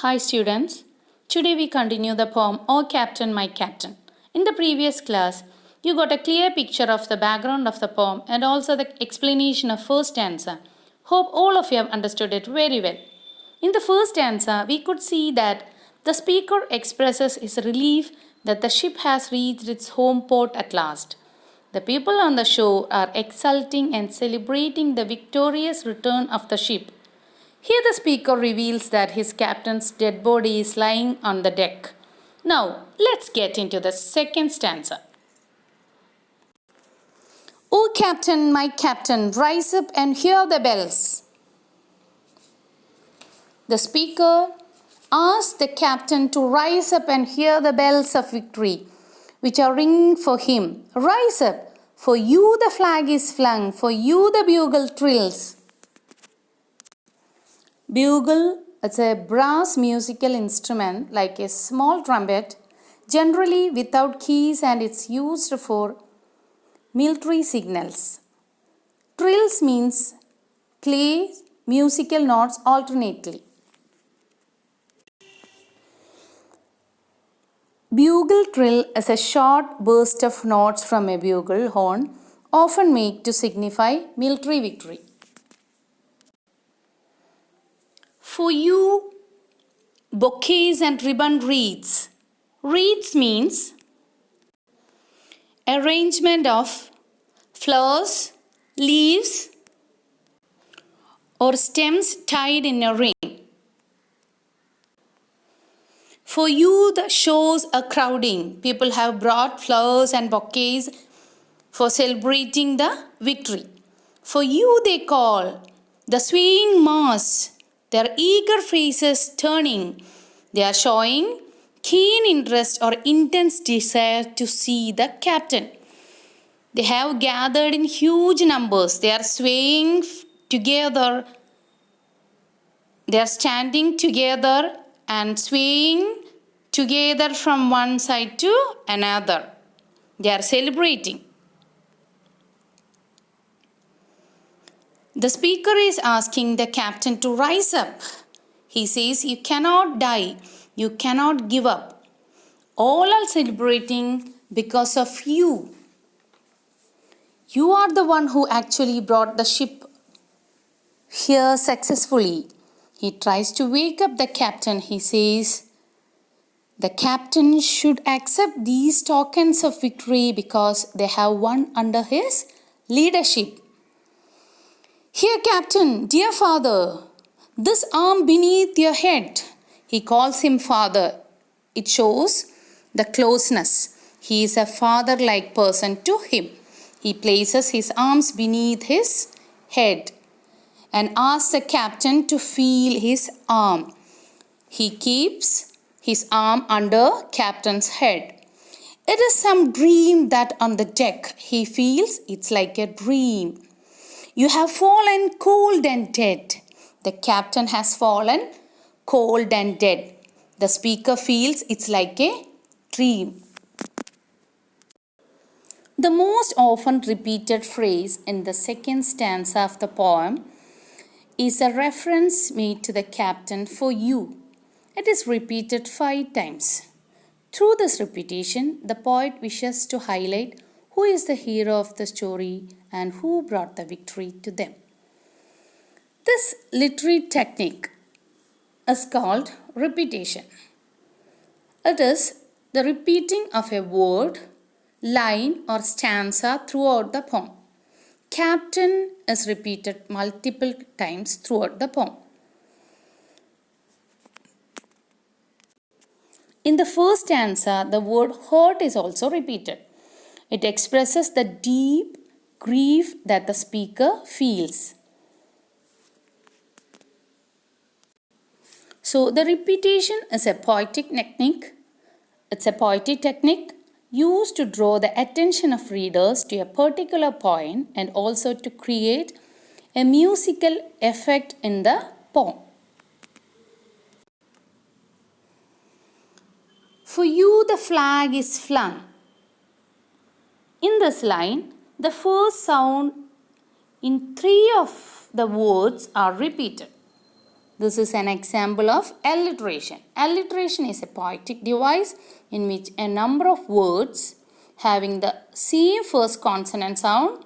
Hi students, today we continue the poem O Captain, My Captain. In the previous class, you got a clear picture of the background of the poem and also the explanation of first stanza. Hope all of you have understood it very well. In the first stanza, we could see that the speaker expresses his relief that the ship has reached its home port at last. The people on the shore are exulting and celebrating the victorious return of the ship. Here, the speaker reveals that his captain's dead body is lying on the deck. Now, let's get into the second stanza. O captain, my captain, rise up and hear the bells. The speaker asks the captain to rise up and hear the bells of victory, which are ringing for him. Rise up, for you the flag is flung, for you the bugle trills. Bugle is a brass musical instrument like a small trumpet, generally without keys, and it's used for military signals. Trills means play musical notes alternately. Bugle trill is a short burst of notes from a bugle horn, often made to signify military victory. For you, bouquets and ribbon wreaths. Wreaths means arrangement of flowers, leaves, or stems tied in a ring. For you, the shows are crowding. People have brought flowers and bouquets for celebrating the victory. For you, they call the swaying mass, their eager faces turning. They are showing keen interest or intense desire to see the captain. They have gathered in huge numbers. They are swaying together. They are standing together and swaying together from one side to another. They are celebrating. The speaker is asking the captain to rise up. He says, you cannot die. You cannot give up. All are celebrating because of you. You are the one who actually brought the ship here successfully. He tries to wake up the captain. He says, the captain should accept these tokens of victory because they have won under his leadership. Here, captain, dear father, this arm beneath your head. He calls him father. It shows the closeness. He is a father-like person to him. He places his arms beneath his head and asks the captain to feel his arm. He keeps his arm under captain's head. It is some dream that on the deck he feels it's like a dream. You have fallen cold and dead. The captain has fallen cold and dead. The speaker feels it's like a dream. The most often repeated phrase in the second stanza of the poem is a reference made to the captain for you. It is repeated 5 times. Through this repetition, the poet wishes to highlight who is the hero of the story and who brought the victory to them. This literary technique is called repetition. It is the repeating of a word, line, or stanza throughout the poem. Captain is repeated multiple times throughout the poem. In the first stanza, the word hurt is also repeated. It expresses the deep grief that the speaker feels. So, the repetition is a poetic technique. It's a poetic technique used to draw the attention of readers to a particular point and also to create a musical effect in the poem. For you, the flag is flung. In this line, the first sound in 3 of the words are repeated. This is an example of alliteration. Alliteration is a poetic device in which a number of words having the same first consonant sound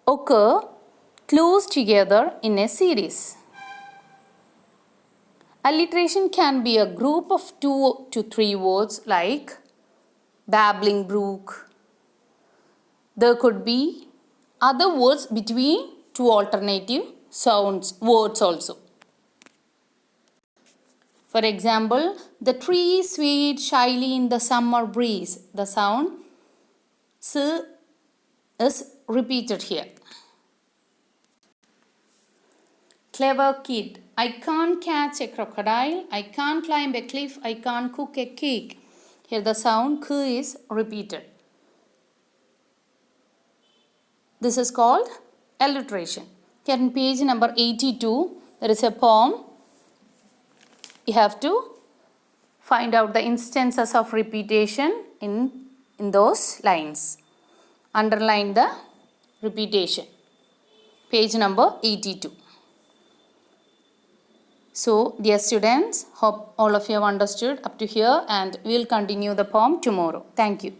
occur close together in a series. Alliteration can be a group of 2 to 3 words like babbling brook. There could be other words between two alternative words also. For example, the tree swayed shyly in the summer breeze. The sound S is repeated here. Clever kid. I can't catch a crocodile. I can't climb a cliff. I can't cook a cake. Here the sound K is repeated. This is called alliteration. Here in page number 82, there is a poem. You have to find out the instances of repetition in those lines. Underline the repetition. Page number 82. So, dear students, hope all of you have understood up to here, and we will continue the poem tomorrow. Thank you.